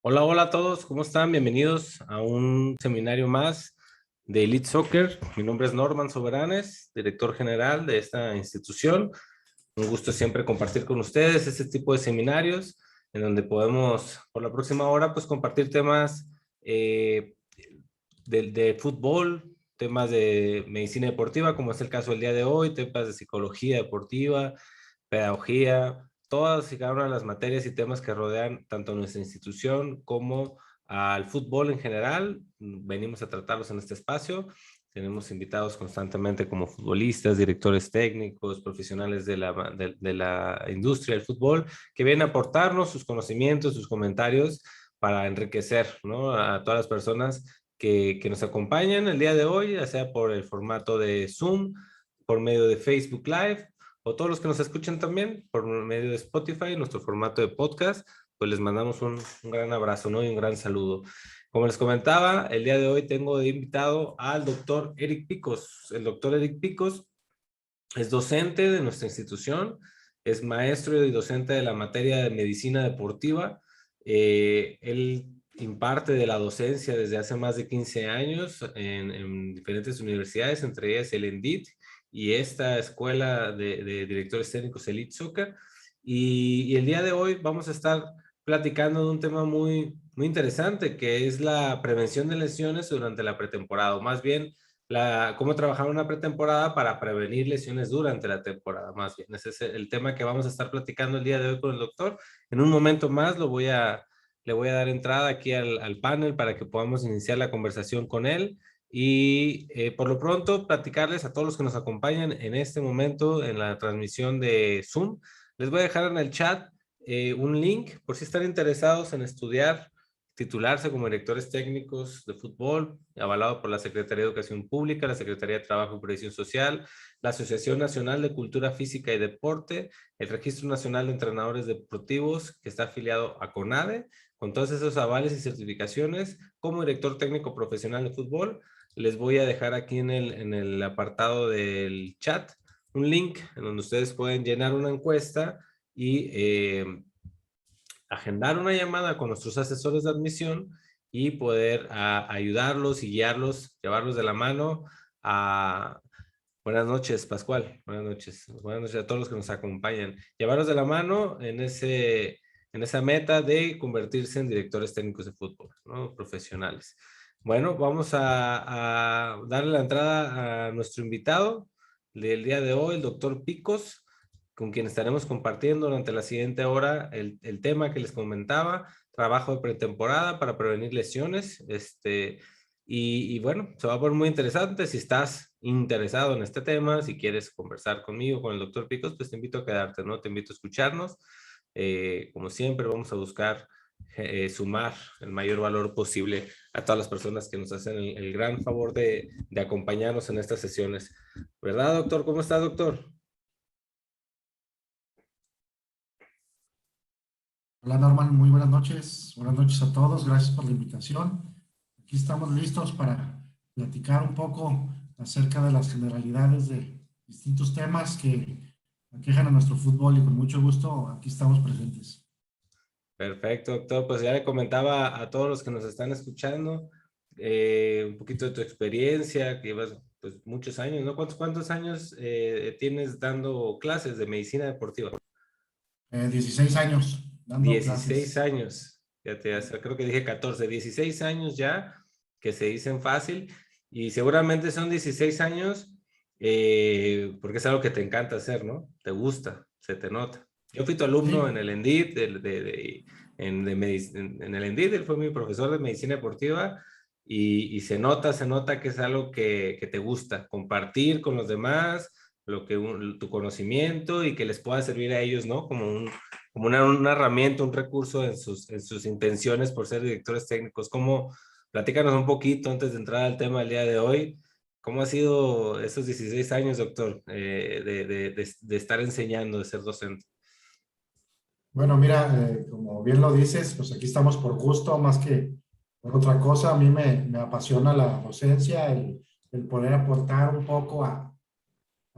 Hola, hola a todos, ¿cómo están? Bienvenidos a un seminario más de Elite Soccer. Mi nombre es Norman Soberanes, director general de esta institución. Un gusto siempre compartir con ustedes este tipo de seminarios en donde podemos, por la próxima hora, pues compartir temas eh, de fútbol, temas de medicina deportiva, como es el caso del día de hoy, temas de psicología deportiva, pedagogía, todas y cada una de las materias y temas que rodean tanto a nuestra institución como al fútbol en general. Venimos a tratarlos en este espacio. Tenemos invitados constantemente como futbolistas, directores técnicos, profesionales de la industria del fútbol, que vienen a aportarnos sus conocimientos, sus comentarios para enriquecer, ¿no?, a todas las personas que nos acompañan el día de hoy, ya sea por el formato de Zoom, por medio de Facebook Live, o todos los que nos escuchan también por medio de Spotify, nuestro formato de podcast. Pues les mandamos un gran abrazo, ¿no?, y un gran saludo. Como les comentaba, el día de hoy tengo de invitado al doctor Eric Picos. El doctor Eric Picos es docente de nuestra institución, es maestro y docente de la materia de medicina deportiva. Él imparte de la docencia desde hace más de 15 años en diferentes universidades, entre ellas el ENDIT y esta escuela de directores técnicos Elite Soccer. Y el día de hoy vamos a estar platicando de un tema muy interesante, que es la prevención de lesiones durante la pretemporada, o más bien cómo trabajar una pretemporada para prevenir lesiones durante la temporada, más bien. Ese es el tema que vamos a estar platicando el día de hoy con el doctor. En un momento más le voy a dar entrada aquí al panel para que podamos iniciar la conversación con él. Y por lo pronto, platicarles a todos los que nos acompañan en este momento en la transmisión de Zoom. Les voy a dejar en el chat un link por si están interesados en estudiar, titularse como directores técnicos de fútbol, avalado por la Secretaría de Educación Pública, la Secretaría de Trabajo y Previsión Social, la Asociación Nacional de Cultura Física y Deporte, el Registro Nacional de Entrenadores Deportivos, que está afiliado a CONADE, con todos esos avales y certificaciones como director técnico profesional de fútbol. Les voy a dejar aquí en el apartado del chat un link en donde ustedes pueden llenar una encuesta y agendar una llamada con nuestros asesores de admisión y poder ayudarlos y guiarlos, llevarlos de la mano a... Buenas noches, Pascual. Buenas noches. Buenas noches a todos los que nos acompañan. Llevarlos de la mano en esa meta de convertirse en directores técnicos de fútbol, ¿no?, profesionales. Bueno, vamos a darle la entrada a nuestro invitado del día de hoy, el doctor Picos, con quien estaremos compartiendo durante la siguiente hora el tema que les comentaba, trabajo de pretemporada para prevenir lesiones. Y bueno, se va a poner muy interesante. Si estás interesado en este tema, si quieres conversar conmigo, con el doctor Picos, pues te invito a quedarte, ¿no? Te invito a escucharnos. Como siempre, vamos a buscar sumar el mayor valor posible a todas las personas que nos hacen el gran favor de acompañarnos en estas sesiones. ¿Verdad, doctor? ¿Cómo está, doctor? Hola Norman, muy buenas noches. Buenas noches a todos. Gracias por la invitación. Aquí estamos listos para platicar un poco acerca de las generalidades de distintos temas que aquejan a nuestro fútbol y con mucho gusto aquí estamos presentes. Perfecto, doctor. Pues ya le comentaba a todos los que nos están escuchando un poquito de tu experiencia, que llevas pues muchos años, ¿no? ¿Cuántos años tienes dando clases de medicina deportiva? 16 años dando 16 clases. años. Fíjate, creo que dije 14, 16 años ya, que se dicen fácil, y seguramente son 16 años porque es algo que te encanta hacer, ¿no? Te gusta, se te nota. Yo fui tu alumno en Sí, el ENDIT, en el ENDIT, él fue mi profesor de medicina deportiva, y se nota que es algo que te gusta, compartir con los demás tu conocimiento y que les pueda servir a ellos, ¿no? Como una herramienta, un recurso en sus intenciones por ser directores técnicos. ¿Cómo, platícanos un poquito antes de entrar al tema del día de hoy, cómo ha sido esos 16 años, doctor, de estar enseñando, de ser docente? bueno, mira, como bien lo dices, pues aquí estamos por gusto más que por otra cosa. A mí me apasiona la docencia, el poder aportar un poco a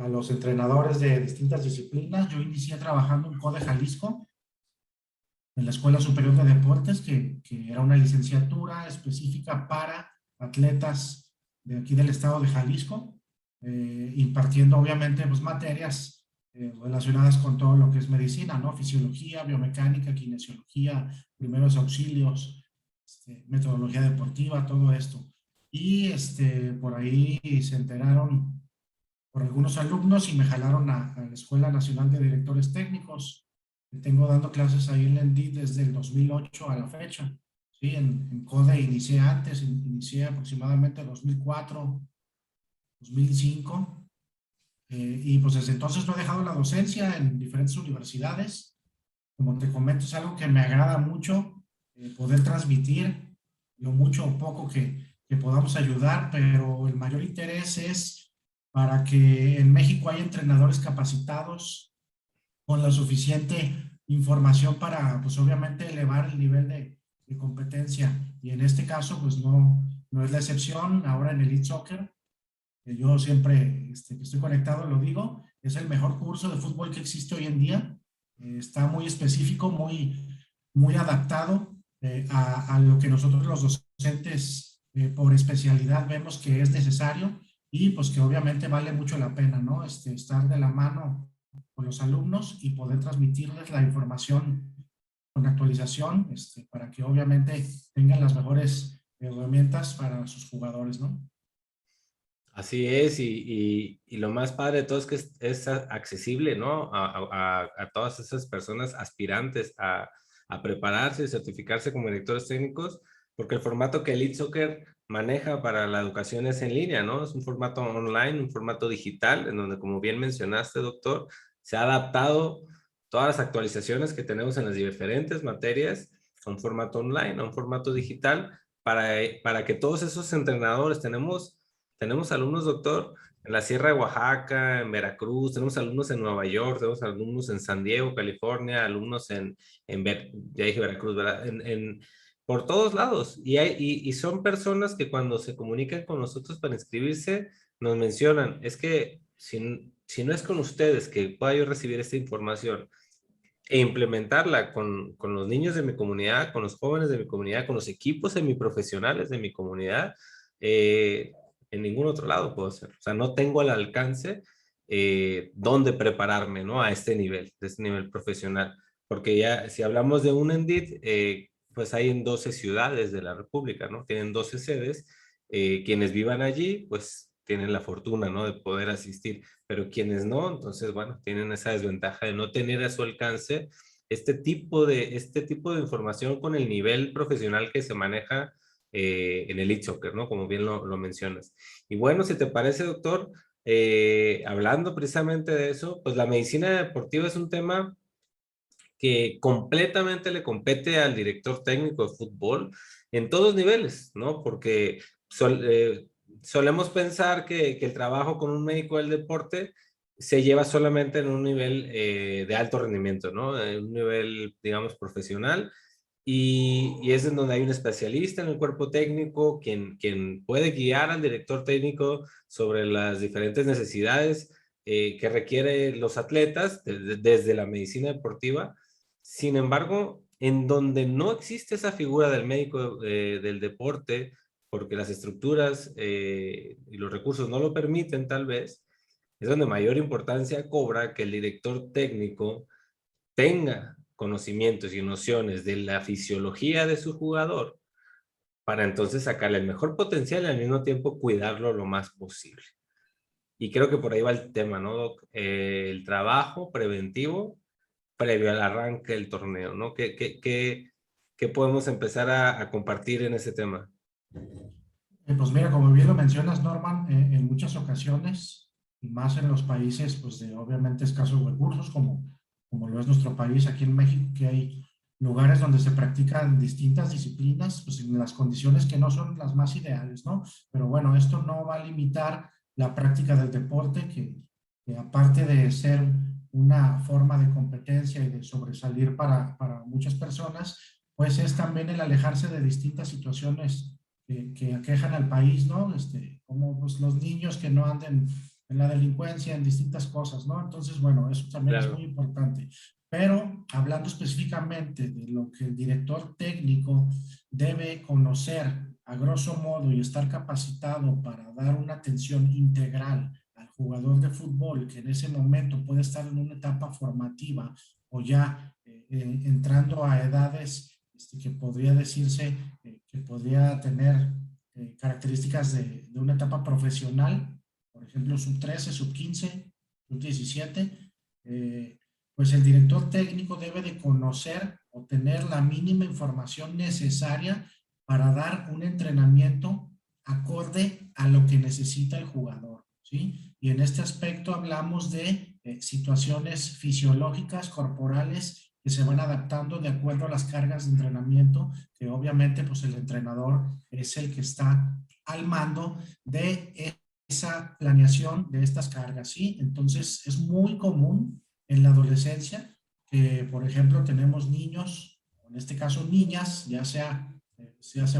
los entrenadores de distintas disciplinas. Yo inicié trabajando en CODE Jalisco en la Escuela Superior de Deportes, que era una licenciatura específica para atletas de aquí del estado de Jalisco, impartiendo obviamente pues, materias relacionadas con todo lo que es medicina, ¿no? Fisiología, biomecánica, kinesiología, primeros auxilios, metodología deportiva, todo esto. Y por ahí se enteraron por algunos alumnos y me jalaron a la Escuela Nacional de Directores Técnicos. Tengo dando clases ahí en la ENDIT desde el 2008 a la fecha. Sí, en CODE inicié antes, inicié aproximadamente 2004, 2005. Y pues desde entonces no he dejado la docencia en diferentes universidades. Como te comento, es algo que me agrada mucho, poder transmitir lo mucho o poco que podamos ayudar, pero el mayor interés es para que en México haya entrenadores capacitados con la suficiente información para, pues obviamente, elevar el nivel de competencia. Y en este caso, pues no es la excepción. Ahora en Elite Soccer, yo siempre que estoy conectado lo digo, es el mejor curso de fútbol que existe hoy en día. Está muy específico, muy adaptado a lo que nosotros los docentes por especialidad vemos que es necesario y pues que obviamente vale mucho la pena, ¿no? Estar de la mano con los alumnos y poder transmitirles la información con actualización para que obviamente tengan las mejores herramientas para sus jugadores, ¿no? Así es, y lo más padre de todo es que es accesible, ¿no? A todas esas personas aspirantes a prepararse y certificarse como directores técnicos, porque el formato que Elite Soccer maneja para la educación es en línea, ¿no? Es un formato online, un formato digital, en donde, como bien mencionaste, doctor, se ha adaptado todas las actualizaciones que tenemos en las diferentes materias a un formato online, a un formato digital, para que todos esos entrenadores tenemos alumnos, doctor, en la Sierra de Oaxaca, en Veracruz, tenemos alumnos en Nueva York, tenemos alumnos en San Diego, California, alumnos ya dije Veracruz, ¿verdad? Por todos lados. Y son personas que cuando se comunican con nosotros para inscribirse, nos mencionan, es que si no es con ustedes que pueda yo recibir esta información e implementarla con los niños de mi comunidad, con los jóvenes de mi comunidad, con los equipos semiprofesionales de mi comunidad, eh, en ningún otro lado puedo hacer. O sea, no tengo al alcance dónde prepararme, ¿no? A de este nivel profesional. Porque ya, si hablamos de un ENDIT, pues hay en 12 ciudades de la República, ¿no? Tienen 12 sedes. Quienes vivan allí, pues tienen la fortuna, ¿no? De poder asistir, pero quienes no, entonces, bueno, tienen esa desventaja de no tener a su alcance este tipo de información con el nivel profesional que se maneja en el e-soccer, ¿no? Como bien lo mencionas. Y bueno, si te parece, doctor, hablando precisamente de eso, pues la medicina deportiva es un tema que completamente le compete al director técnico de fútbol en todos niveles, ¿no? Porque solemos pensar que el trabajo con un médico del deporte se lleva solamente en un nivel de alto rendimiento, ¿no? En un nivel, digamos, profesional. Y es en donde hay un especialista en el cuerpo técnico, quien puede guiar al director técnico sobre las diferentes necesidades que requiere los atletas desde la medicina deportiva. Sin embargo, en donde no existe esa figura del médico del deporte, porque las estructuras y los recursos no lo permiten tal vez, es donde mayor importancia cobra que el director técnico tenga conocimientos y nociones de la fisiología de su jugador para entonces sacarle el mejor potencial y al mismo tiempo cuidarlo lo más posible. Y creo que por ahí va el tema, ¿no, Doc? El trabajo preventivo previo al arranque del torneo, ¿no? ¿Qué podemos empezar a compartir en ese tema? Pues mira, como bien lo mencionas, Norman, en muchas ocasiones, y más en los países, pues de obviamente escasos recursos, como lo es nuestro país, aquí en México, que hay lugares donde se practican distintas disciplinas, pues en las condiciones que no son las más ideales, ¿no? Pero bueno, esto no va a limitar la práctica del deporte, que aparte de ser una forma de competencia y de sobresalir para muchas personas, pues es también el alejarse de distintas situaciones que aquejan al país, ¿no? Como pues, los niños que no anden en la delincuencia, en distintas cosas, ¿no? Entonces, bueno, eso también es muy Claro. importante. Pero hablando específicamente de lo que el director técnico debe conocer a grosso modo y estar capacitado para dar una atención integral al jugador de fútbol que en ese momento puede estar en una etapa formativa o ya entrando a edades que podría decirse que podría tener características de una etapa profesional, por ejemplo, sub 13, sub 15, sub 17, pues el director técnico debe de conocer o tener la mínima información necesaria para dar un entrenamiento acorde a lo que necesita el jugador, ¿sí? Y en este aspecto hablamos de situaciones fisiológicas, corporales, que se van adaptando de acuerdo a las cargas de entrenamiento, que obviamente pues el entrenador es el que está al mando de esa planeación de estas cargas, ¿sí? Entonces es muy común en la adolescencia que, por ejemplo, tenemos niños, en este caso niñas, ya sea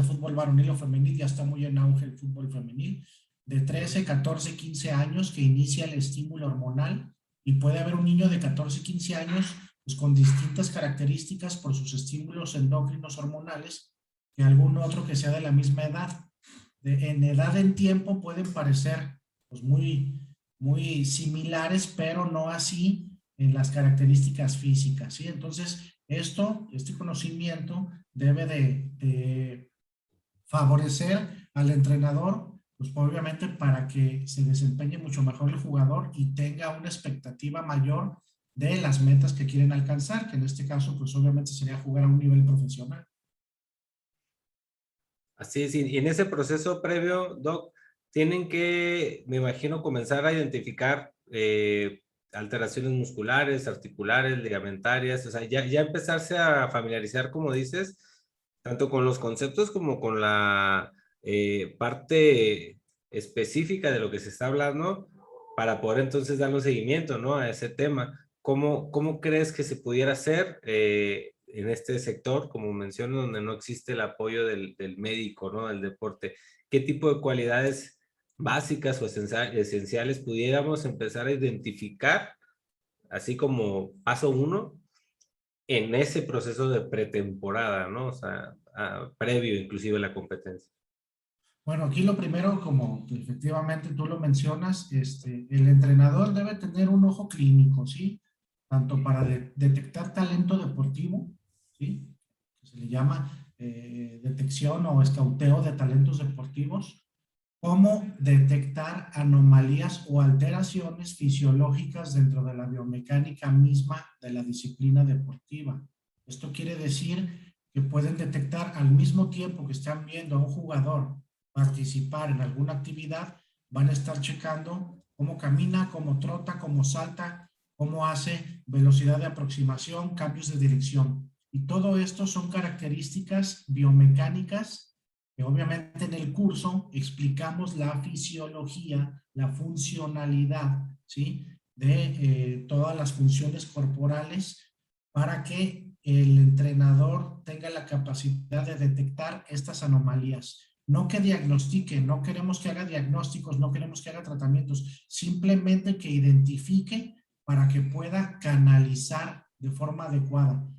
fútbol varonil o femenil, ya está muy en auge el fútbol femenil, de 13, 14, 15 años que inicia el estímulo hormonal y puede haber un niño de 14, 15 años pues, con distintas características por sus estímulos endócrinos hormonales que algún otro que sea de la misma edad. En edad en tiempo pueden parecer pues, muy similares, pero no así en las características físicas, ¿sí? Entonces, este conocimiento debe de favorecer al entrenador, pues obviamente para que se desempeñe mucho mejor el jugador y tenga una expectativa mayor de las metas que quieren alcanzar, que en este caso, pues obviamente sería jugar a un nivel profesional. Así es, y en ese proceso previo, Doc, tienen que, me imagino, comenzar a identificar alteraciones musculares, articulares, ligamentarias, o sea, ya empezarse a familiarizar, como dices, tanto con los conceptos como con la parte específica de lo que se está hablando, para poder entonces darle seguimiento, ¿no? A ese tema. ¿Cómo crees que se pudiera hacer en este sector, como menciono, donde no existe el apoyo del médico, ¿no? Del deporte? ¿Qué tipo de cualidades básicas o esenciales pudiéramos empezar a identificar, así como paso uno, en ese proceso de pretemporada, ¿no? O sea, previo inclusive a la competencia. Bueno, aquí lo primero, como efectivamente tú lo mencionas, el entrenador debe tener un ojo clínico, ¿sí? Tanto para detectar talento deportivo, ¿sí? Que se le llama detección o escauteo de talentos deportivos, como detectar anomalías o alteraciones fisiológicas dentro de la biomecánica misma de la disciplina deportiva. Esto quiere decir que pueden detectar al mismo tiempo que están viendo a un jugador participar en alguna actividad, van a estar checando cómo camina, cómo trota, cómo salta, cómo hace velocidad de aproximación, cambios de dirección. Y todo esto son características biomecánicas que obviamente en el curso explicamos la fisiología, la funcionalidad, ¿sí? De todas las funciones corporales para que el entrenador tenga la capacidad de detectar estas anomalías. No que diagnostique, no queremos que haga diagnósticos, no queremos que haga tratamientos, simplemente que identifique para que pueda canalizar de forma adecuada.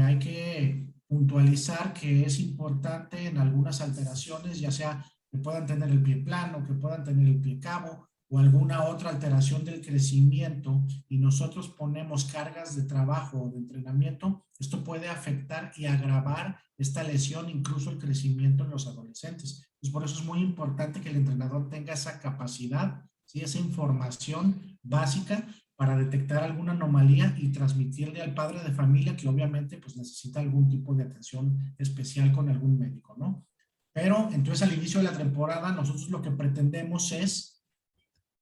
Hay que puntualizar que es importante en algunas alteraciones, ya sea que puedan tener el pie plano, que puedan tener el pie cabo o alguna otra alteración del crecimiento y nosotros ponemos cargas de trabajo o de entrenamiento, esto puede afectar y agravar esta lesión, incluso el crecimiento en los adolescentes. Entonces, por eso es muy importante que el entrenador tenga esa capacidad, ¿sí? Esa información básica para detectar alguna anomalía y transmitirle al padre de familia que obviamente pues necesita algún tipo de atención especial con algún médico, ¿no? Pero entonces al inicio de la temporada nosotros lo que pretendemos es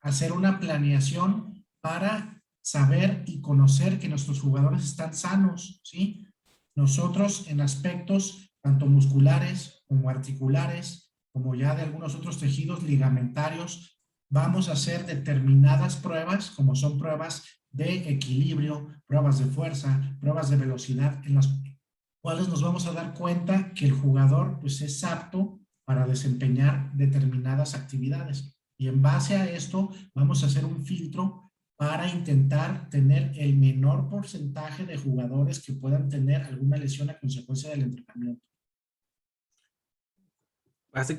hacer una planeación para saber y conocer que nuestros jugadores están sanos, ¿sí? Nosotros en aspectos tanto musculares como articulares, como ya de algunos otros tejidos ligamentarios, vamos a hacer determinadas pruebas, como son pruebas de equilibrio, pruebas de fuerza, pruebas de velocidad, en las cuales nos vamos a dar cuenta que el jugador pues, es apto para desempeñar determinadas actividades. Y en base a esto vamos a hacer un filtro para intentar tener el menor porcentaje de jugadores que puedan tener alguna lesión a consecuencia del entrenamiento.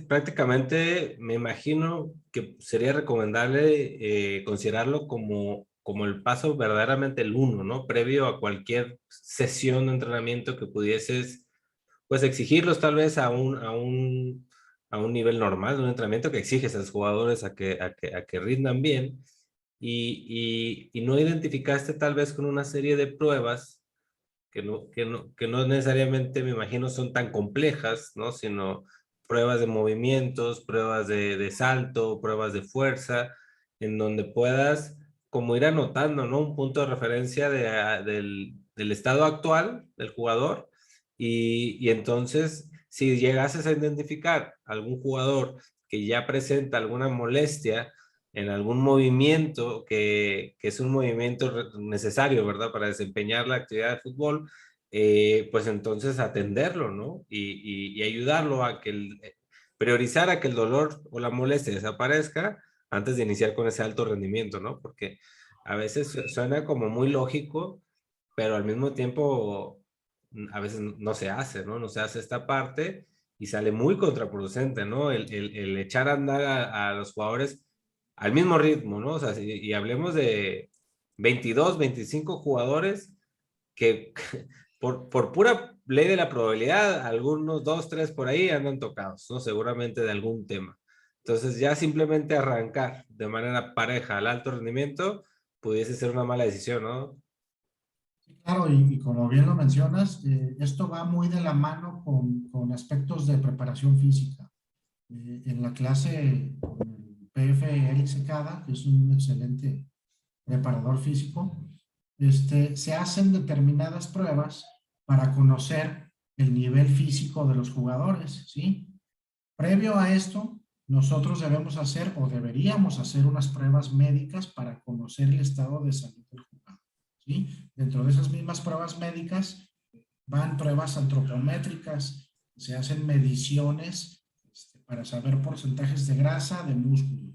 Prácticamente me imagino que sería recomendable considerarlo como el paso verdaderamente el uno, ¿no? Previo a cualquier sesión de entrenamiento que pudieses, pues exigirlos tal vez a un nivel normal de un entrenamiento que exiges a los jugadores a que rindan bien y no identificaste tal vez con una serie de pruebas que no necesariamente me imagino son tan complejas, ¿no? Sino pruebas de movimientos, pruebas de salto, pruebas de fuerza, en donde puedas como ir anotando, ¿no? Un punto de referencia del estado actual del jugador y entonces si llegases a identificar algún jugador que ya presenta alguna molestia en algún movimiento que es un movimiento necesario, ¿verdad? Para desempeñar la actividad de fútbol, pues entonces atenderlo, ¿no? Y ayudarlo a priorizar a que el dolor o la molestia desaparezca antes de iniciar con ese alto rendimiento, ¿no? Porque a veces suena como muy lógico, pero al mismo tiempo a veces no se hace, ¿no? No se hace esta parte y sale muy contraproducente, ¿no? El echar a andar a los jugadores al mismo ritmo, ¿no? O sea, y hablemos de 22, 25 jugadores que por pura ley de la probabilidad, algunos dos, tres por ahí andan tocados, ¿no? Seguramente de algún tema. Entonces ya simplemente arrancar de manera pareja al alto rendimiento pudiese ser una mala decisión, ¿no? Claro, y como bien lo mencionas, esto va muy de la mano con aspectos de preparación física. En la clase con el PF Eric Secada, que es un excelente preparador físico, se hacen determinadas pruebas para conocer el nivel físico de los jugadores, ¿sí? Previo a esto, nosotros debemos hacer o deberíamos hacer unas pruebas médicas para conocer el estado de salud del jugador, ¿sí? Dentro de esas mismas pruebas médicas van pruebas antropométricas, se hacen mediciones para saber porcentajes de grasa, de músculo.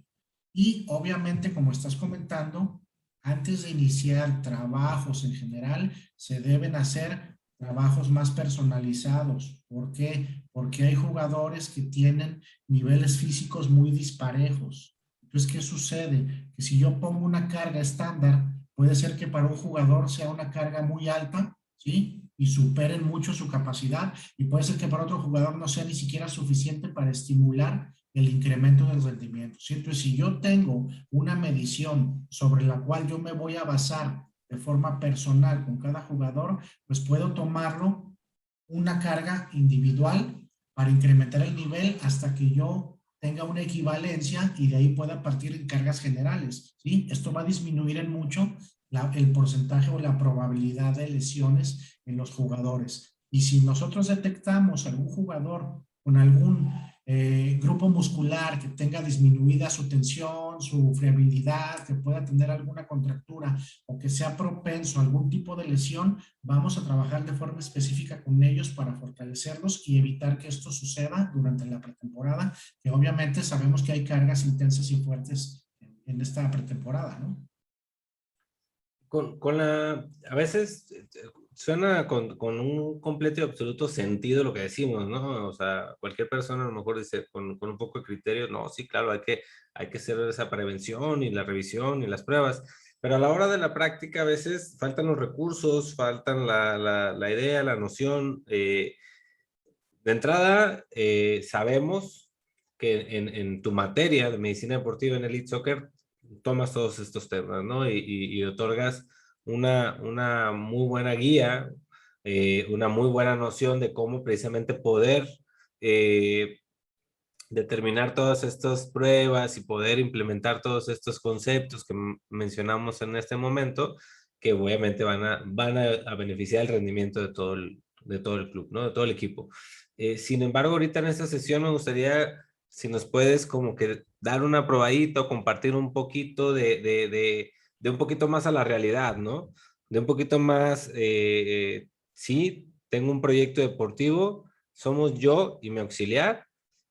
Y obviamente, como estás comentando, antes de iniciar trabajos en general, se deben hacer trabajos más personalizados. ¿Por qué? Porque hay jugadores que tienen niveles físicos muy disparejos. Entonces, ¿qué sucede? Que si yo pongo una carga estándar, puede ser que para un jugador sea una carga muy alta, ¿sí? Y superen mucho su capacidad, y puede ser que para otro jugador no sea ni siquiera suficiente para estimular el incremento del rendimiento. ¿Sí? Entonces, si yo tengo una medición sobre la cual yo me voy a basar de forma personal con cada jugador, pues puedo tomarlo una carga individual para incrementar el nivel hasta que yo tenga una equivalencia y de ahí pueda partir en cargas generales, ¿sí? Esto va a disminuir en mucho el porcentaje o la probabilidad de lesiones en los jugadores. Y si nosotros detectamos algún jugador con algún grupo muscular que tenga disminuida su tensión, su friabilidad, que pueda tener alguna contractura o que sea propenso a algún tipo de lesión, vamos a trabajar de forma específica con ellos para fortalecerlos y evitar que esto suceda durante la pretemporada, que obviamente sabemos que hay cargas intensas y fuertes en esta pretemporada, ¿no? A veces suena con un completo y absoluto sentido lo que decimos, ¿no? O sea, cualquier persona a lo mejor dice con un poco de criterio, no, sí, claro, hay que hacer esa prevención y la revisión y las pruebas, pero a la hora de la práctica a veces faltan los recursos, faltan la idea, la noción. De entrada, sabemos que en tu materia de medicina deportiva en Elite Soccer tomas todos estos temas, ¿no? Y otorgas una muy buena guía, una muy buena noción de cómo precisamente poder eh, determinar todas estas pruebas y poder implementar todos estos conceptos que mencionamos en este momento, que obviamente van a beneficiar el rendimiento de todo el club, ¿no? De todo el equipo. Sin embargo, ahorita en esta sesión me gustaría, si nos puedes como que dar una probadita o compartir un poquito de un poquito más a la realidad, ¿no? De un poquito más, sí, tengo un proyecto deportivo, somos yo y mi auxiliar,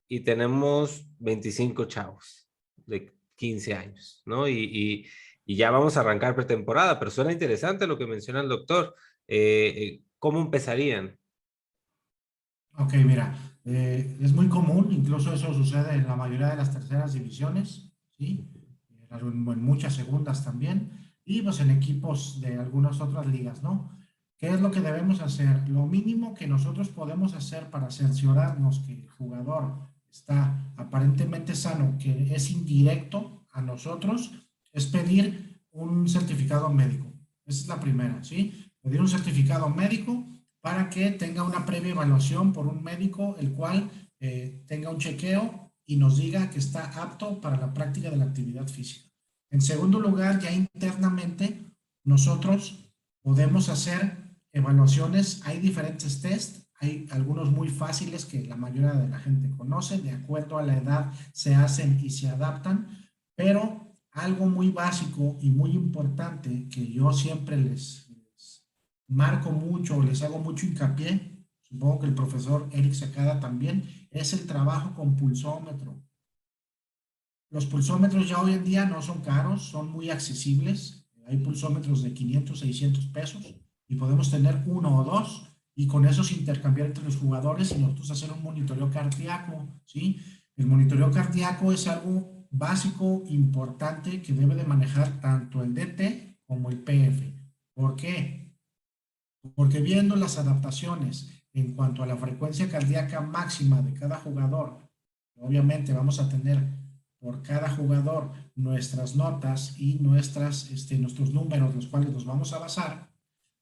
y tenemos 25 chavos. 15 años, ¿no? Y ya vamos a arrancar pretemporada, pero suena interesante lo que menciona el doctor. ¿Cómo empezarían? Ok, mira, es muy común, incluso eso sucede en la mayoría de las terceras divisiones, ¿sí? En muchas segundas también, y pues en equipos de algunas otras ligas, ¿no? ¿Qué es lo que debemos hacer? Lo mínimo que nosotros podemos hacer para cerciorarnos que el jugador está aparentemente sano, que es indirecto a nosotros, es pedir un certificado médico. Esa es la primera, ¿sí? Pedir un certificado médico para que tenga una previa evaluación por un médico, el cual tenga un chequeo y nos diga que está apto para la práctica de la actividad física. En segundo lugar, ya internamente, nosotros podemos hacer evaluaciones. Hay diferentes test, hay algunos muy fáciles que la mayoría de la gente conoce, de acuerdo a la edad se hacen y se adaptan, pero algo muy básico y muy importante que yo siempre les marco mucho, les hago mucho hincapié, supongo que el profesor Eric Secada también, es el trabajo con pulsómetro. Los pulsómetros ya hoy en día no son caros, son muy accesibles. Hay pulsómetros de 500, 600 pesos y podemos tener uno o dos y con esos intercambiar entre los jugadores y nosotros hacer un monitoreo cardíaco, ¿sí? El monitoreo cardíaco es algo básico, importante, que debe de manejar tanto el DT como el PF. ¿Por qué? Porque viendo las adaptaciones en cuanto a la frecuencia cardíaca máxima de cada jugador, obviamente vamos a tener por cada jugador nuestras notas y nuestros números, los cuales nos vamos a basar.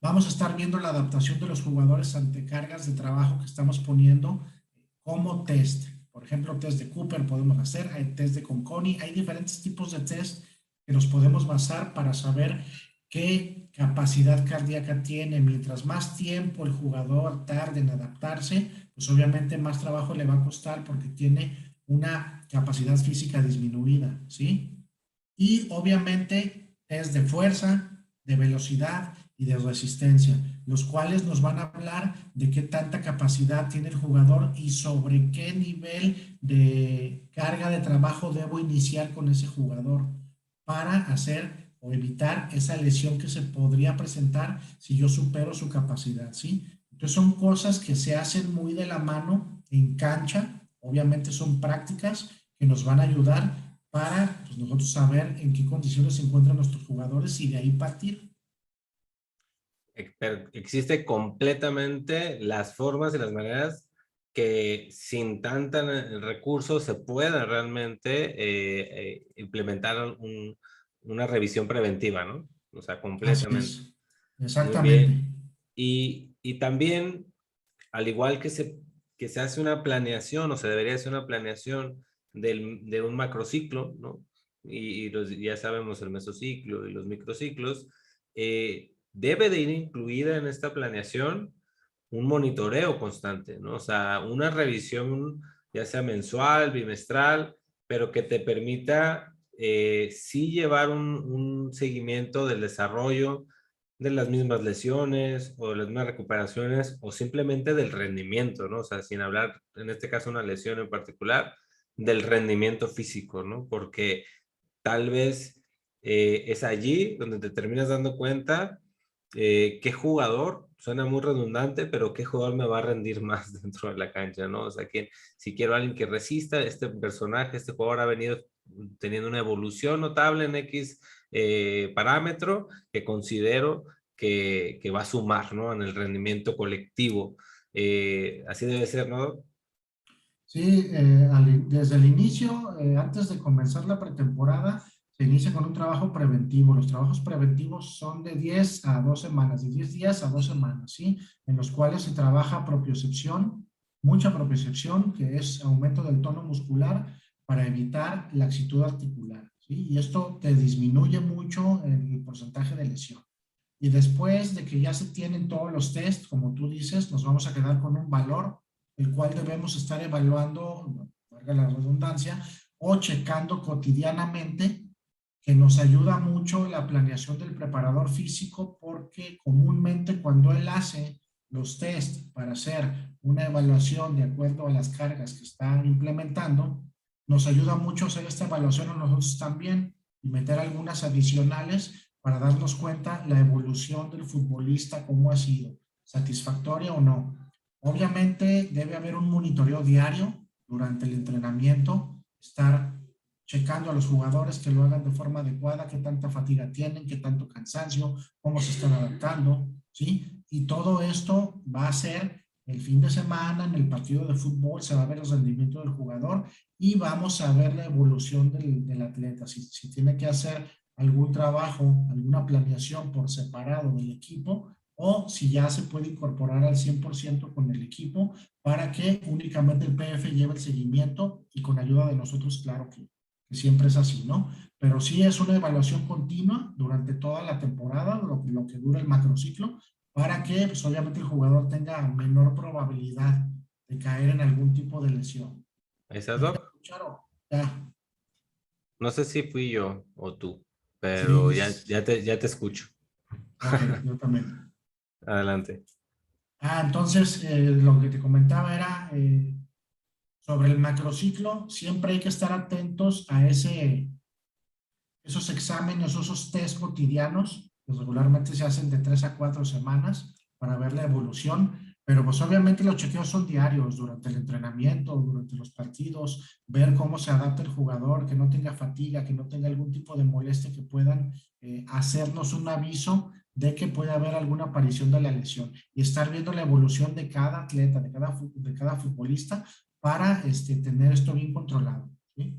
Vamos a estar viendo la adaptación de los jugadores ante cargas de trabajo que estamos poniendo como test. Por ejemplo, test de Cooper podemos hacer, hay test de Conconi, hay diferentes tipos de test que nos podemos basar para saber qué capacidad cardíaca tiene. Mientras más tiempo el jugador tarde en adaptarse, pues obviamente más trabajo le va a costar porque tiene una capacidad física disminuida, ¿sí? Y obviamente test de fuerza, de velocidad y de resistencia, los cuales nos van a hablar de qué tanta capacidad tiene el jugador y sobre qué nivel de carga de trabajo debo iniciar con ese jugador para hacer o evitar esa lesión que se podría presentar si yo supero su capacidad, ¿sí? Entonces son cosas que se hacen muy de la mano en cancha, obviamente son prácticas que nos van a ayudar para pues, nosotros saber en qué condiciones se encuentran nuestros jugadores y de ahí partir. Pero existe completamente las formas y las maneras que sin tanta recursos se pueda realmente implementar una revisión preventiva, ¿no? O sea, Así completamente. es, Muy exactamente. bien. Y también, al igual que se hace una planeación o se debería hacer una planeación de un macrociclo, ¿no? Ya sabemos el mesociclo y los microciclos, debe de ir incluida en esta planeación un monitoreo constante, ¿no? O sea, una revisión ya sea mensual, bimestral, pero que te permita sí llevar un seguimiento del desarrollo de las mismas lesiones o de las mismas recuperaciones o simplemente del rendimiento, ¿no? O sea, sin hablar, en este caso, una lesión en particular, del rendimiento físico, ¿no? Porque tal vez es allí donde te terminas dando cuenta qué jugador, suena muy redundante, pero qué jugador me va a rendir más dentro de la cancha, ¿no? O sea, que si quiero a alguien que resista, este personaje, este jugador ha venido teniendo una evolución notable en X parámetro que considero que va a sumar, ¿no? En el rendimiento colectivo. Así debe ser, ¿no? Sí, desde el inicio, antes de comenzar la pretemporada, se inicia con un trabajo preventivo. Los trabajos preventivos son de 10 a 2 semanas, de 10 días a 2 semanas, ¿sí? En los cuales se trabaja propiocepción, mucha propiocepción, que es aumento del tono muscular para evitar laxitud articular, ¿sí? Y esto te disminuye mucho el porcentaje de lesión. Y después de que ya se tienen todos los tests, como tú dices, nos vamos a quedar con un valor, el cual debemos estar evaluando, valga la redundancia, o checando cotidianamente, que nos ayuda mucho la planeación del preparador físico, porque comúnmente cuando él hace los tests para hacer una evaluación de acuerdo a las cargas que están implementando, nos ayuda mucho hacer esta evaluación a nosotros también y meter algunas adicionales para darnos cuenta la evolución del futbolista, cómo ha sido, satisfactoria o no. Obviamente debe haber un monitoreo diario durante el entrenamiento, estar checando a los jugadores que lo hagan de forma adecuada, qué tanta fatiga tienen, qué tanto cansancio, cómo se están adaptando, ¿sí? Y todo esto va a ser el fin de semana en el partido de fútbol, se va a ver el rendimiento del jugador y vamos a ver la evolución del atleta. Si tiene que hacer algún trabajo, alguna planeación por separado del equipo o si ya se puede incorporar al 100% con el equipo para que únicamente el PF lleve el seguimiento y con ayuda de nosotros, claro que siempre es así, ¿no? Pero sí es una evaluación continua durante toda la temporada, lo que dura el macrociclo, para que pues, obviamente el jugador tenga menor probabilidad de caer en algún tipo de lesión. ¿Ahí estás, ¿Me Doc? escucharon? Ya. No sé si fui yo o tú, pero Sí, ya te escucho. ok, yo también. Adelante. Entonces, lo que te comentaba era sobre el macrociclo, siempre hay que estar atentos a esos exámenes, esos test cotidianos, que regularmente se hacen de 3 a 4 semanas para ver la evolución, pero pues obviamente los chequeos son diarios durante el entrenamiento, durante los partidos, ver cómo se adapta el jugador, que no tenga fatiga, que no tenga algún tipo de molestia que puedan hacernos un aviso de que puede haber alguna aparición de la lesión y estar viendo la evolución de cada atleta, de cada futbolista para tener esto bien controlado. ¿Sí?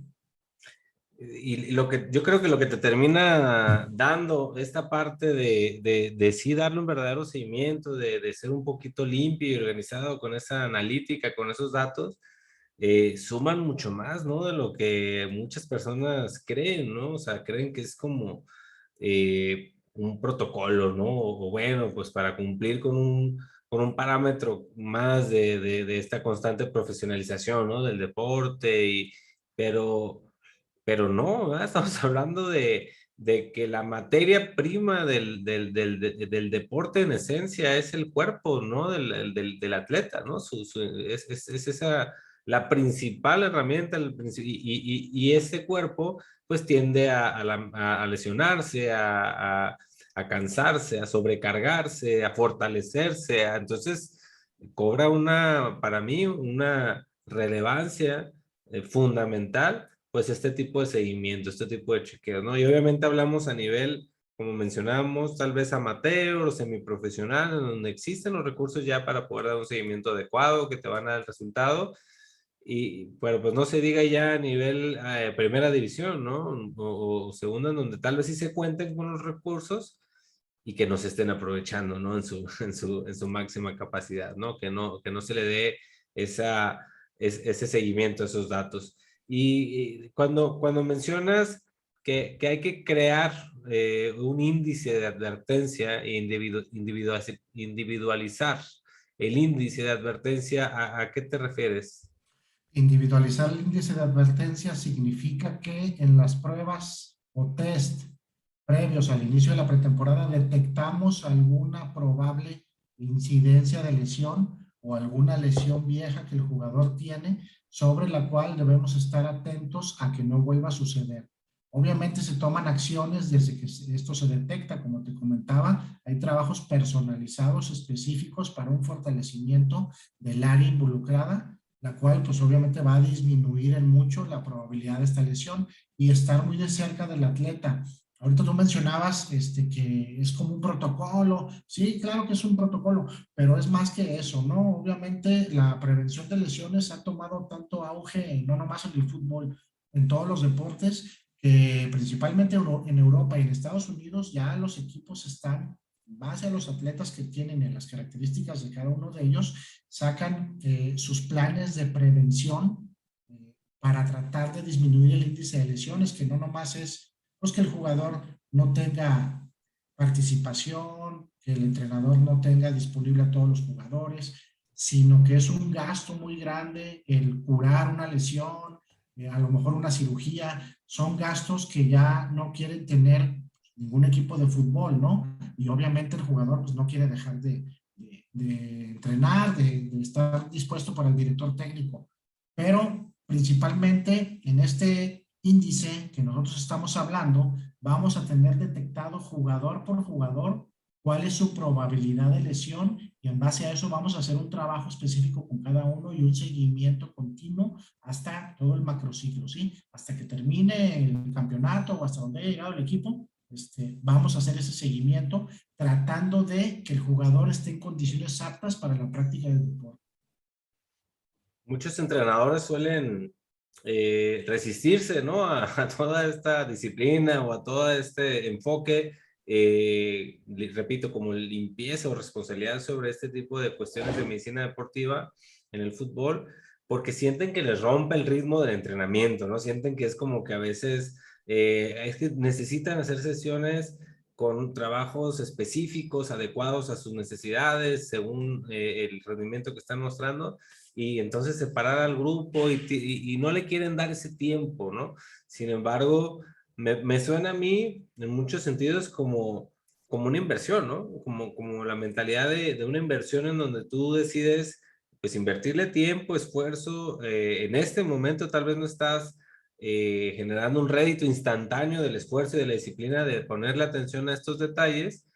Y lo que yo creo que lo que te termina dando esta parte de sí darle un verdadero seguimiento, de ser un poquito limpio y organizado con esa analítica, con esos datos, suman mucho más, ¿no? De lo que muchas personas creen, ¿no? O sea, creen que es como un protocolo, ¿no? O bueno, pues para cumplir con un parámetro más de esta constante profesionalización, ¿no? Del deporte, pero pero no, ¿verdad? Estamos hablando de que la materia prima del deporte en esencia es el cuerpo, ¿no? Del atleta, ¿no? Es esa la principal herramienta, y ese cuerpo pues tiende a lesionarse, a cansarse, a sobrecargarse, a fortalecerse, entonces cobra para mí, una relevancia fundamental pues este tipo de seguimiento, este tipo de chequeo, ¿no? Y obviamente hablamos a nivel, como mencionábamos, tal vez amateur o semiprofesional, en donde existen los recursos ya para poder dar un seguimiento adecuado, que te van a dar el resultado. Y bueno, pues no se diga ya a nivel primera división, ¿no? O segunda, en donde tal vez sí se cuenten con los recursos y que no se estén aprovechando, ¿no? En su máxima capacidad, ¿no? Que no se le dé ese seguimiento a esos datos. Y cuando mencionas que hay que crear un índice de advertencia e individualizar el índice de advertencia, ¿a qué te refieres? Individualizar el índice de advertencia significa que en las pruebas o test previos al inicio de la pretemporada detectamos alguna probable incidencia de lesión o alguna lesión vieja que el jugador tiene sobre la cual debemos estar atentos a que no vuelva a suceder. Obviamente se toman acciones desde que esto se detecta, como te comentaba, hay trabajos personalizados específicos para un fortalecimiento del área involucrada, la cual pues obviamente va a disminuir en mucho la probabilidad de esta lesión y estar muy de cerca del atleta. Ahorita tú mencionabas que es como un protocolo. Sí, claro que es un protocolo, pero es más que eso, ¿no? Obviamente la prevención de lesiones ha tomado tanto auge, no nomás en el fútbol, en todos los deportes, que principalmente en Europa y en Estados Unidos ya los equipos están, en base a los atletas que tienen y las características de cada uno de ellos, sacan sus planes de prevención para tratar de disminuir el índice de lesiones, que no nomás es pues, que el jugador no tenga participación, que el entrenador no tenga disponible a todos los jugadores, sino que es un gasto muy grande el curar una lesión, a lo mejor una cirugía, son gastos que ya no quieren tener ningún equipo de fútbol, ¿no? Y obviamente el jugador pues no quiere dejar de entrenar, de estar dispuesto para el director técnico. Pero principalmente en este índice que nosotros estamos hablando, vamos a tener detectado jugador por jugador cuál es su probabilidad de lesión y en base a eso vamos a hacer un trabajo específico con cada uno y un seguimiento continuo hasta todo el macrociclo, ¿sí? Hasta que termine el campeonato o hasta donde haya llegado el equipo, vamos a hacer ese seguimiento tratando de que el jugador esté en condiciones aptas para la práctica del deporte. Muchos entrenadores suelen resistirse, ¿no? A toda esta disciplina o a todo este enfoque, repito, como limpieza o responsabilidad sobre este tipo de cuestiones de medicina deportiva en el fútbol, porque sienten que les rompe el ritmo del entrenamiento, ¿no? Sienten que es como que a veces es que necesitan hacer sesiones con trabajos específicos, adecuados a sus necesidades, según el rendimiento que están mostrando, y entonces separar al grupo y no le quieren dar ese tiempo, ¿no? Sin embargo, me suena a mí en muchos sentidos como una inversión, ¿no? Como la mentalidad de una inversión en donde tú decides, pues, invertirle tiempo, esfuerzo. En este momento tal vez no estás generando un rédito instantáneo del esfuerzo y de la disciplina de ponerle atención a estos detalles,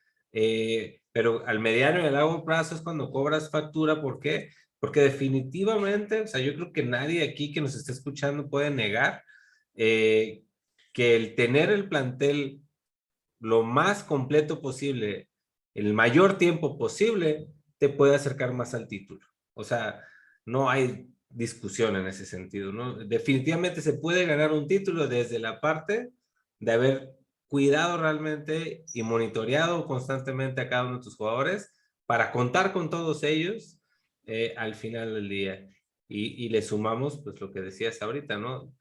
pero al mediano y al largo plazo es cuando cobras factura. ¿Por qué? Porque definitivamente, o sea, yo creo que nadie aquí que nos esté escuchando puede negar eh, que el tener el plantel lo más completo posible, el mayor tiempo posible, te puede acercar más al título. O sea, no hay discusión en ese sentido, ¿no? Definitivamente se puede ganar un título desde la parte de haber cuidado realmente y monitoreado constantemente a cada uno de tus jugadores para contar con todos ellos al final del día. Y le sumamos, pues, lo que decías ahorita, ¿no?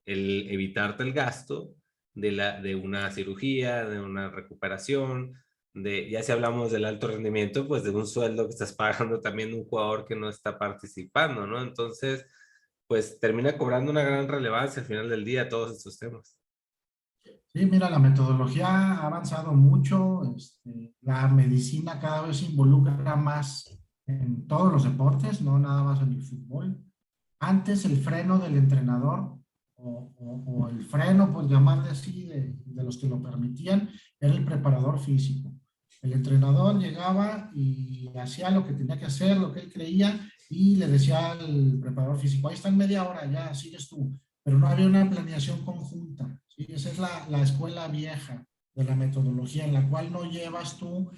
El evitarte el gasto de una cirugía, de una recuperación, ya si hablamos del alto rendimiento, pues de un sueldo que estás pagando también de un jugador que no está participando, ¿no? Entonces, pues termina cobrando una gran relevancia al final del día todos estos temas. Sí, mira, la metodología ha avanzado mucho, la medicina cada vez se involucra más en todos los deportes, no nada más en el fútbol. Antes el freno del entrenador o el freno, pues llamarle así, de los que lo permitían, era el preparador físico. El entrenador llegaba y hacía lo que tenía que hacer, lo que él creía, y le decía al preparador físico, ahí está en media hora, ya sigues tú, pero no había una planeación conjunta, ¿sí? Esa es la escuela vieja de la metodología, en la cual no llevas tú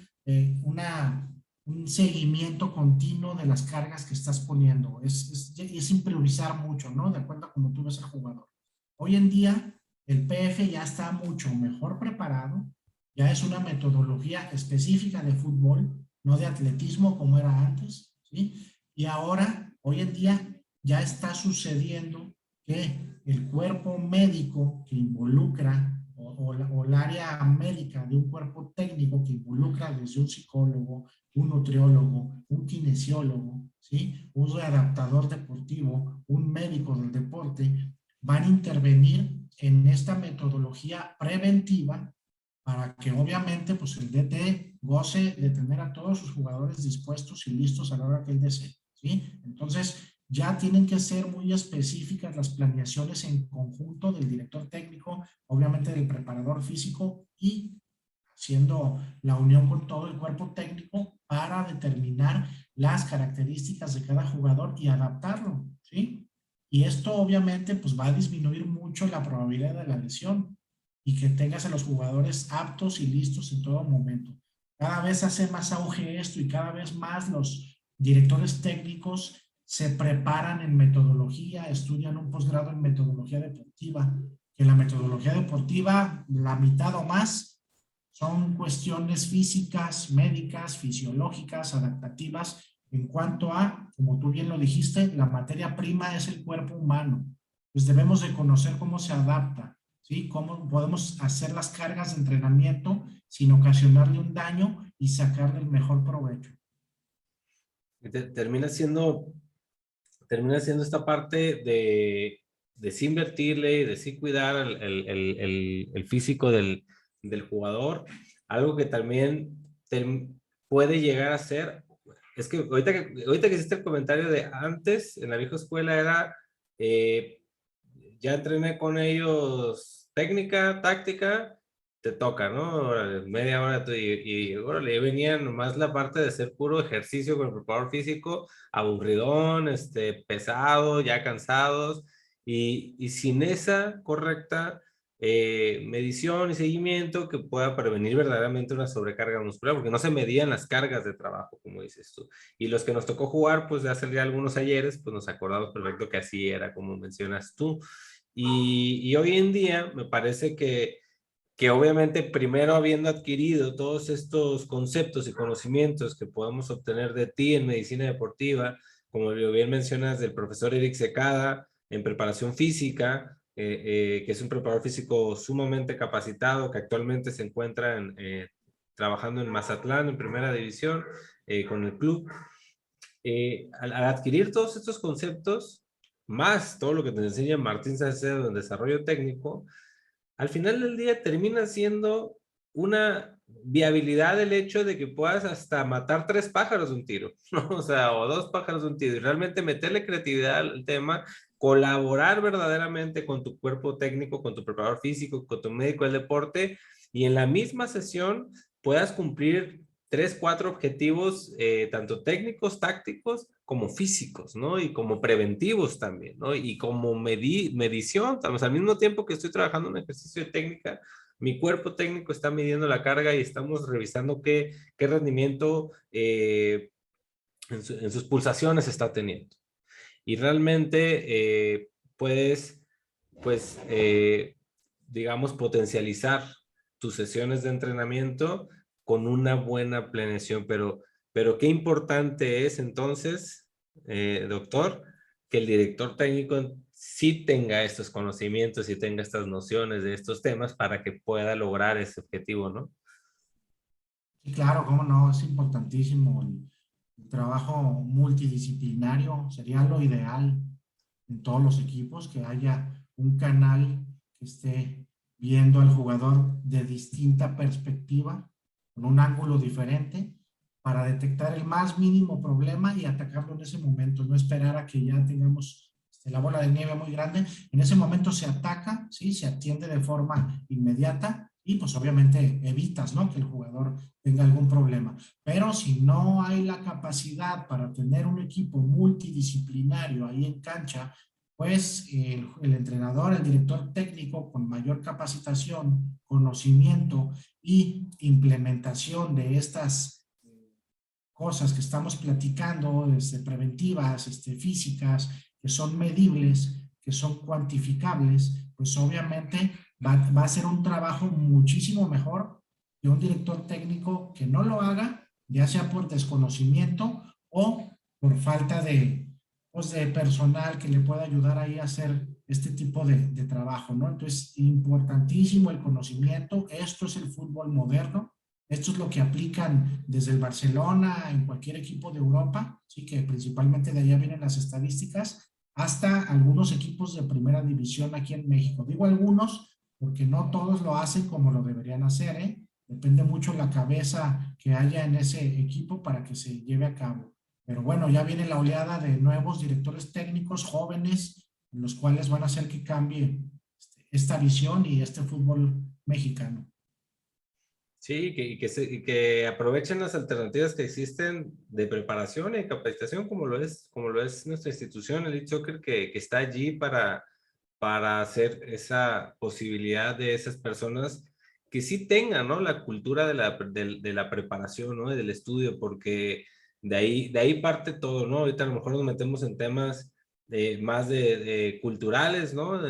un seguimiento continuo de las cargas que estás poniendo. Es improvisar mucho, ¿no? De acuerdo a cómo tú ves al jugador. Hoy en día, el PF ya está mucho mejor preparado, ya es una metodología específica de fútbol, no de atletismo como era antes, ¿sí? Y ahora, hoy en día, ya está sucediendo que el cuerpo médico que involucra o el área médica de un cuerpo técnico que involucra desde un psicólogo, un nutriólogo, un kinesiólogo, ¿sí? Un readaptador deportivo, un médico del deporte, van a intervenir en esta metodología preventiva para que obviamente pues el DT goce de tener a todos sus jugadores dispuestos y listos a la hora que él desee, ¿sí? Entonces ya tienen que ser muy específicas las planeaciones en conjunto del director técnico, obviamente del preparador físico y haciendo la unión con todo el cuerpo técnico para determinar las características de cada jugador y adaptarlo, ¿sí? Y esto obviamente pues va a disminuir mucho la probabilidad de la lesión y que tengas a los jugadores aptos y listos en todo momento. Cada vez hace más auge esto y cada vez más los directores técnicos se preparan en metodología, estudian un posgrado en metodología deportiva, que la metodología deportiva, la mitad o más, son cuestiones físicas, médicas, fisiológicas, adaptativas, en cuanto a, como tú bien lo dijiste, la materia prima es el cuerpo humano. Pues debemos de conocer cómo se adapta, ¿sí? Cómo podemos hacer las cargas de entrenamiento sin ocasionarle un daño y sacarle el mejor provecho. Termina siendo esta parte de sí invertirle y de sí cuidar el físico del jugador, algo que también puede llegar a ser, es que ahorita que hiciste el comentario de antes, en la vieja escuela era ya entrené con ellos técnica, táctica, te toca, ¿no? Órale, media hora y órale, venía nomás la parte de hacer puro ejercicio con el preparador físico, aburridón, pesado, ya cansados, y sin esa correcta medición y seguimiento que pueda prevenir verdaderamente una sobrecarga muscular, porque no se medían las cargas de trabajo, como dices tú. Y los que nos tocó jugar, pues de hace ya algunos ayeres, pues nos acordamos perfecto que así era, como mencionas tú. Y hoy en día me parece que obviamente primero habiendo adquirido todos estos conceptos y conocimientos que podemos obtener de ti en medicina deportiva, como bien mencionas del profesor Eric Secada, en preparación física, que es un preparador físico sumamente capacitado, que actualmente se encuentra trabajando en Mazatlán, en primera división, con el club. Al adquirir todos estos conceptos, más todo lo que te enseña Martín Salcedo en desarrollo técnico, al final del día termina siendo una viabilidad el hecho de que puedas hasta matar 3 pájaros de un tiro, ¿no? O sea, o 2 pájaros de un tiro, y realmente meterle creatividad al tema, colaborar verdaderamente con tu cuerpo técnico, con tu preparador físico, con tu médico del deporte, y en la misma sesión puedas cumplir 3, 4 objetivos, tanto técnicos, tácticos, como físicos, ¿no? Y como preventivos también, ¿no? Y como medición, estamos al mismo tiempo que estoy trabajando en ejercicio de técnica, mi cuerpo técnico está midiendo la carga y estamos revisando qué rendimiento en sus pulsaciones está teniendo. Y realmente puedes, pues, digamos, potencializar tus sesiones de entrenamiento con una buena planeación, pero qué importante es entonces, doctor, que el director técnico sí tenga estos conocimientos y tenga estas nociones de estos temas para que pueda lograr ese objetivo, ¿no? Y claro, cómo no, es importantísimo el trabajo multidisciplinario, sería lo ideal en todos los equipos, que haya un canal que esté viendo al jugador de distinta perspectiva, con un ángulo diferente, para detectar el más mínimo problema y atacarlo en ese momento, no esperar a que ya tengamos la bola de nieve muy grande. En ese momento se ataca, ¿sí? Se atiende de forma inmediata y pues obviamente evitas, ¿no? Que el jugador tenga algún problema. Pero si no hay la capacidad para tener un equipo multidisciplinario ahí en cancha, pues el entrenador, el director técnico con mayor capacitación, conocimiento y implementación de estas cosas que estamos platicando, preventivas, físicas, que son medibles, que son cuantificables, pues obviamente va a ser un trabajo muchísimo mejor que un director técnico que no lo haga, ya sea por desconocimiento o por falta pues de personal que le pueda ayudar ahí a hacer este tipo de trabajo, ¿no? Entonces, importantísimo el conocimiento. Esto es el fútbol moderno. Esto es lo que aplican desde el Barcelona en cualquier equipo de Europa, sí, que principalmente de allá vienen las estadísticas, hasta algunos equipos de primera división aquí en México. Digo algunos porque no todos lo hacen como lo deberían hacer, ¿eh? Depende mucho la cabeza que haya en ese equipo para que se lleve a cabo. Pero bueno, ya viene la oleada de nuevos directores técnicos jóvenes, los cuales van a hacer que cambie esta visión y este fútbol mexicano. Sí, y que aprovechen las alternativas que existen de preparación y capacitación, como lo es nuestra institución, el Elite Soccer, que está allí para hacer esa posibilidad de esas personas que sí tengan, ¿no? La cultura de la preparación, ¿no? Y del estudio, porque de ahí parte todo, ¿no? Ahorita a lo mejor nos metemos en temas más de culturales, ¿no?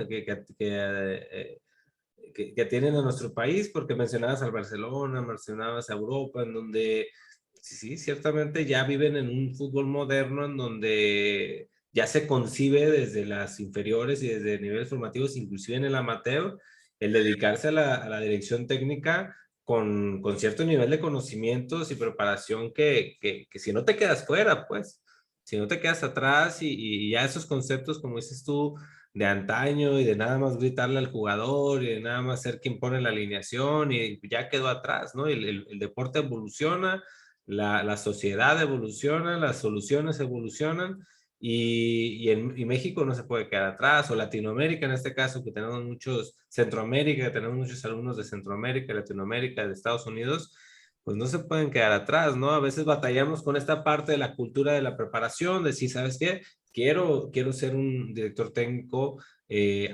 Que tienen a nuestro país, porque mencionabas al Barcelona, mencionabas a Europa, en donde sí, ciertamente ya viven en un fútbol moderno, en donde ya se concibe desde las inferiores y desde niveles formativos, inclusive en el amateur, el dedicarse a la dirección técnica con cierto nivel de conocimientos y preparación que si no te quedas fuera, pues, si no te quedas atrás y ya esos conceptos, como dices tú, de antaño y de nada más gritarle al jugador y de nada más ser quien pone la alineación y ya quedó atrás, ¿no? El deporte evoluciona, la sociedad evoluciona, las soluciones evolucionan y México no se puede quedar atrás, o Latinoamérica en este caso, que tenemos muchos, Centroamérica, que tenemos muchos alumnos de Centroamérica, Latinoamérica, de Estados Unidos, pues no se pueden quedar atrás, ¿no? A veces batallamos con esta parte de la cultura de la preparación, de decir, ¿sabes qué? Quiero ser un director técnico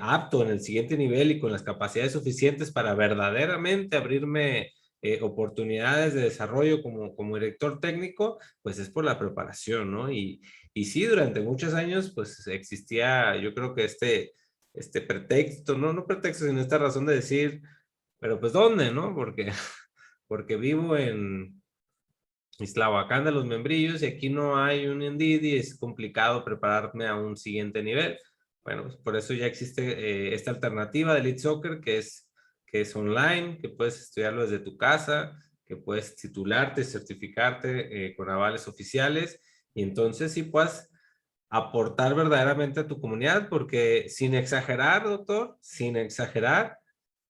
apto en el siguiente nivel y con las capacidades suficientes para verdaderamente abrirme oportunidades de desarrollo como director técnico, pues es por la preparación, ¿no? Y sí, durante muchos años, pues existía, yo creo que este pretexto, no pretexto, sino esta razón de decir, pero pues ¿dónde, no? Porque vivo en Islahuacán de los Membrillos y aquí no hay un Indeed y es complicado prepararme a un siguiente nivel. Bueno, pues por eso ya existe esta alternativa de Elite Soccer que es online, que puedes estudiarlo desde tu casa, que puedes titularte, certificarte con avales oficiales y entonces sí puedes aportar verdaderamente a tu comunidad, porque sin exagerar, doctor, sin exagerar,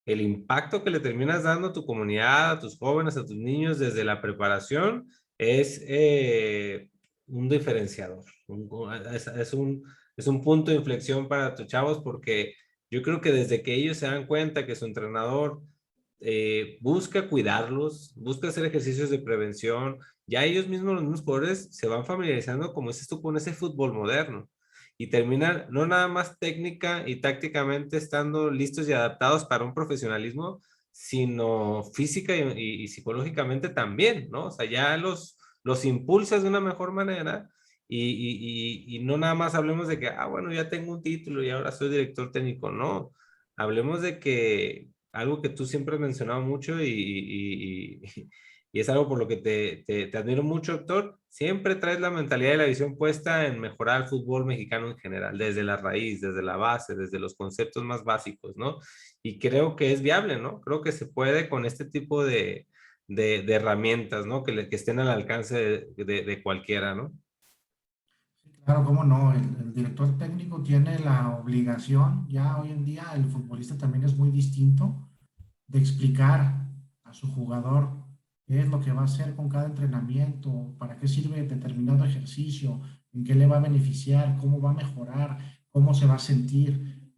el impacto que le terminas dando a tu comunidad, a tus jóvenes, a tus niños desde la preparación es un diferenciador. Es un punto de inflexión para tus chavos porque yo creo que desde que ellos se dan cuenta que su entrenador busca cuidarlos, busca hacer ejercicios de prevención, ya ellos mismos, los mismos jugadores, se van familiarizando, como dices tú, con ese fútbol moderno y terminan no nada más técnica y tácticamente estando listos y adaptados para un profesionalismo, sino física y psicológicamente también, ¿no? O sea, ya los impulsas de una mejor manera y no nada más hablemos de que, bueno, ya tengo un título y ahora soy director técnico, no. Hablemos de que algo que tú siempre has mencionado mucho y es algo por lo que te admiro mucho, doctor. Siempre traes la mentalidad y la visión puesta en mejorar el fútbol mexicano en general, desde la raíz, desde la base, desde los conceptos más básicos, ¿no? Y creo que es viable, ¿no? Creo que se puede con este tipo de herramientas, ¿no? Que estén al alcance de cualquiera, ¿no? Claro, cómo no, el director técnico tiene la obligación, ya hoy en día el futbolista también es muy distinto, de explicar a su jugador qué es lo que va a hacer con cada entrenamiento, para qué sirve determinado ejercicio, en qué le va a beneficiar, cómo va a mejorar, cómo se va a sentir,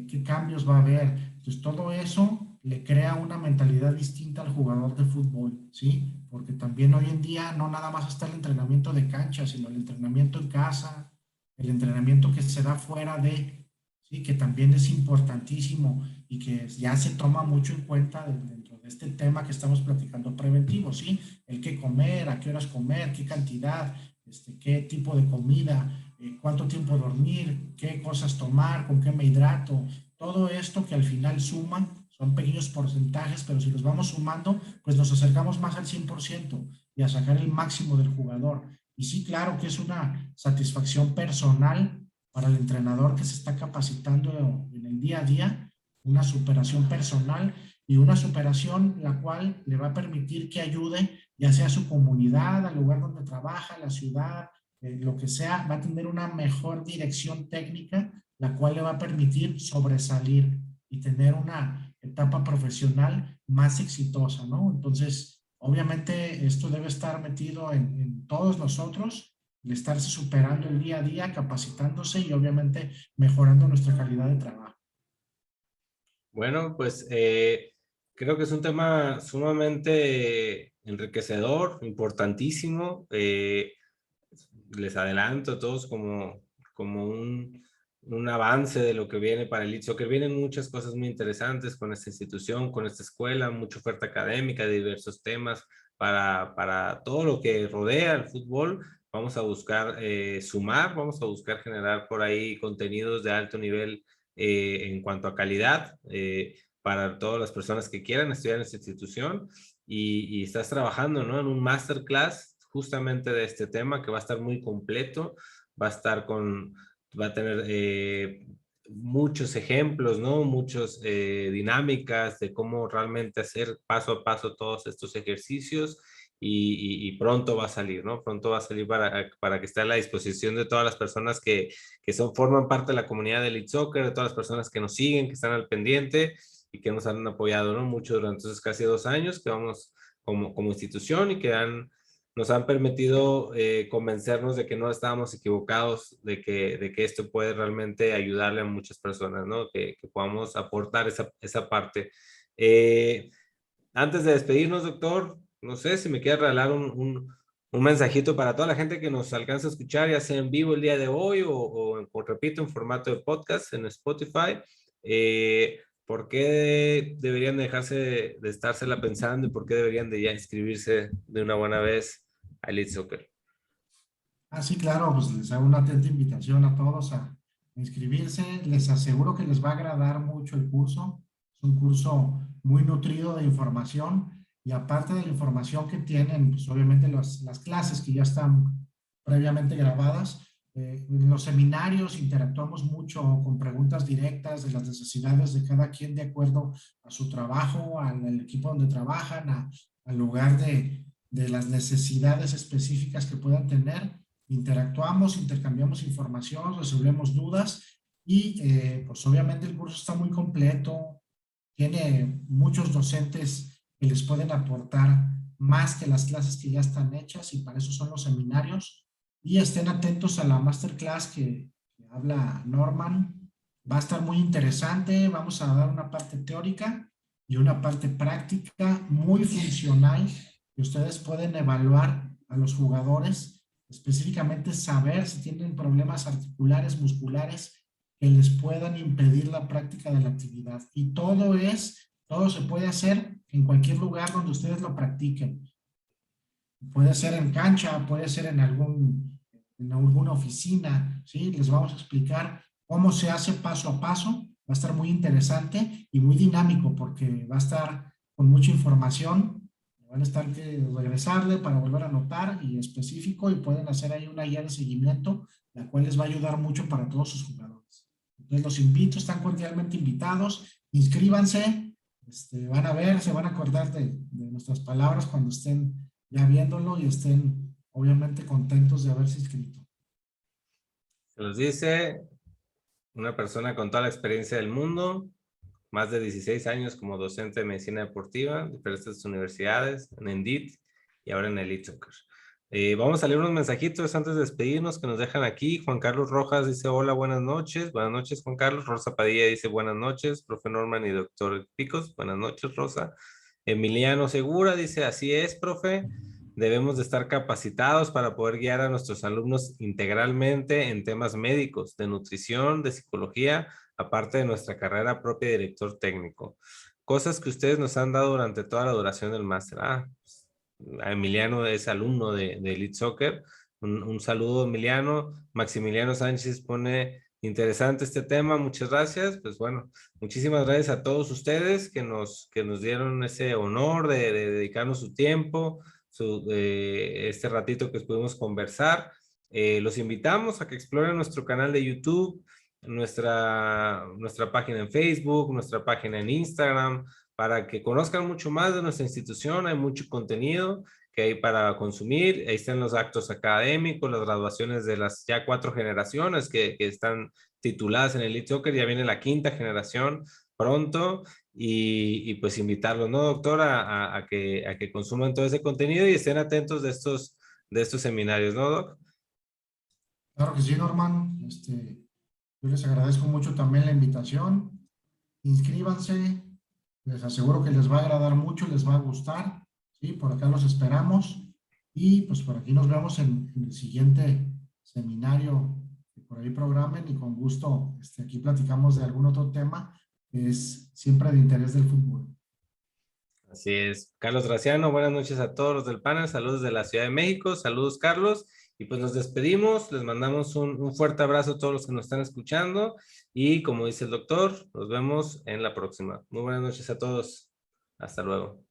qué cambios va a haber. Entonces, todo eso le crea una mentalidad distinta al jugador de fútbol, ¿sí? Porque también hoy en día no nada más está el entrenamiento de cancha, sino el entrenamiento en casa, el entrenamiento que se da fuera de, ¿sí? Que también es importantísimo y que ya se toma mucho en cuenta dentro de este tema que estamos platicando preventivo, ¿sí? El qué comer, a qué horas comer, qué cantidad, qué tipo de comida, cuánto tiempo dormir, qué cosas tomar, con qué me hidrato, todo esto que al final suman, son pequeños porcentajes, pero si los vamos sumando, pues nos acercamos más al 100% y a sacar el máximo del jugador. Y sí, claro que es una satisfacción personal para el entrenador que se está capacitando en el día a día, una superación personal y una superación la cual le va a permitir que ayude ya sea a su comunidad, al lugar donde trabaja, la ciudad, lo que sea, va a tener una mejor dirección técnica, la cual le va a permitir sobresalir y tener una etapa profesional más exitosa, ¿no? Entonces, obviamente esto debe estar metido en todos nosotros, el estarse superando el día a día, capacitándose y obviamente mejorando nuestra calidad de trabajo. Bueno, pues creo que es un tema sumamente enriquecedor, importantísimo. Les adelanto a todos como un avance de lo que viene para el Elite Soccer. Vienen muchas cosas muy interesantes con esta institución, con esta escuela, mucha oferta académica de diversos temas para todo lo que rodea el fútbol. Vamos a buscar sumar, vamos a buscar generar por ahí contenidos de alto nivel en cuanto a calidad para todas las personas que quieran estudiar en esta institución y estás trabajando, ¿no? En un masterclass justamente de este tema que va a estar muy completo, va a estar va a tener muchos ejemplos, ¿no? Muchas dinámicas de cómo realmente hacer paso a paso todos estos ejercicios y pronto va a salir, ¿no? Pronto va a salir para que esté a la disposición de todas las personas que forman parte de la comunidad de Elite Soccer, de todas las personas que nos siguen, que están al pendiente y que nos han apoyado, ¿no? Mucho durante esos casi 2 años que vamos como institución y que nos han permitido convencernos de que no estábamos equivocados, de que esto puede realmente ayudarle a muchas personas, ¿no? Que podamos aportar esa parte. Antes de despedirnos, doctor, no sé si me quiere regalar un mensajito para toda la gente que nos alcanza a escuchar, ya sea en vivo el día de hoy o repito, en formato de podcast en Spotify. ¿Por qué deberían dejarse de estársela pensando y por qué deberían de ya inscribirse de una buena vez a Elite Soccer? Sí, claro, pues les hago una atenta invitación a todos a inscribirse. Les aseguro que les va a agradar mucho el curso. Es un curso muy nutrido de información y aparte de la información que tienen, pues obviamente las clases que ya están previamente grabadas, en los seminarios interactuamos mucho con preguntas directas de las necesidades de cada quien de acuerdo a su trabajo, al equipo donde trabajan, al lugar de las necesidades específicas que puedan tener. Interactuamos, intercambiamos información, resolvemos dudas y pues obviamente el curso está muy completo, tiene muchos docentes que les pueden aportar más que las clases que ya están hechas y para eso son los seminarios. Y estén atentos a la masterclass que habla Norman. Va a estar muy interesante, vamos a dar una parte teórica y una parte práctica muy funcional que ustedes pueden evaluar a los jugadores, específicamente saber si tienen problemas articulares, musculares que les puedan impedir la práctica de la actividad. Y todo se puede hacer en cualquier lugar donde ustedes lo practiquen. Puede ser en cancha, puede ser en alguna oficina, ¿sí? Les vamos a explicar cómo se hace paso a paso. Va a estar muy interesante y muy dinámico porque va a estar con mucha información. Van a estar que regresarle para volver a anotar y específico y pueden hacer ahí una guía de seguimiento, la cual les va a ayudar mucho para todos sus jugadores. Entonces los invito, están cordialmente invitados, inscríbanse, van a ver, se van a acordar de nuestras palabras cuando estén ya viéndolo y estén obviamente contentos de haberse inscrito. Se los dice una persona con toda la experiencia del mundo, más de 16 años como docente de medicina deportiva, en diferentes universidades, en Indeed y ahora en Elite Soccer. Vamos a leer unos mensajitos antes de despedirnos que nos dejan aquí. Juan Carlos Rojas dice, hola, buenas noches. Buenas noches, Juan Carlos. Rosa Padilla dice, buenas noches, profe Norman y doctor Picos. Buenas noches, Rosa. Emiliano Segura dice, así es, profe. Debemos de estar capacitados para poder guiar a nuestros alumnos integralmente en temas médicos, de nutrición, de psicología, aparte de nuestra carrera propia de director técnico. Cosas que ustedes nos han dado durante toda la duración del máster. Emiliano es alumno de Elite Soccer. Un saludo, Emiliano. Maximiliano Sánchez pone interesante este tema. Muchas gracias. Pues bueno, muchísimas gracias a todos ustedes que nos dieron ese honor de dedicarnos su tiempo, este ratito que pudimos conversar. Los invitamos a que exploren nuestro canal de YouTube, nuestra página en Facebook, nuestra página en Instagram, para que conozcan mucho más de nuestra institución. Hay mucho contenido que hay para consumir. Ahí están los actos académicos, las graduaciones de las ya 4 generaciones que están tituladas en el Elite Soccer. Ya viene la 5ª generación pronto y pues invitarlos, ¿no, doctor? A que consuman todo ese contenido y estén atentos de estos seminarios, ¿no, doc? Claro que sí, Norman. Yo les agradezco mucho también la invitación. Inscríbanse, les aseguro que les va a agradar mucho, les va a gustar, ¿sí? Por acá los esperamos y pues por aquí nos vemos en el siguiente seminario que por ahí programen y con gusto aquí platicamos de algún otro tema que es siempre de interés del fútbol. Así es. Carlos Graciano, buenas noches a todos los del panel, saludos de la Ciudad de México, saludos Carlos, y pues nos despedimos, les mandamos un fuerte abrazo a todos los que nos están escuchando, y como dice el doctor, nos vemos en la próxima. Muy buenas noches a todos, hasta luego.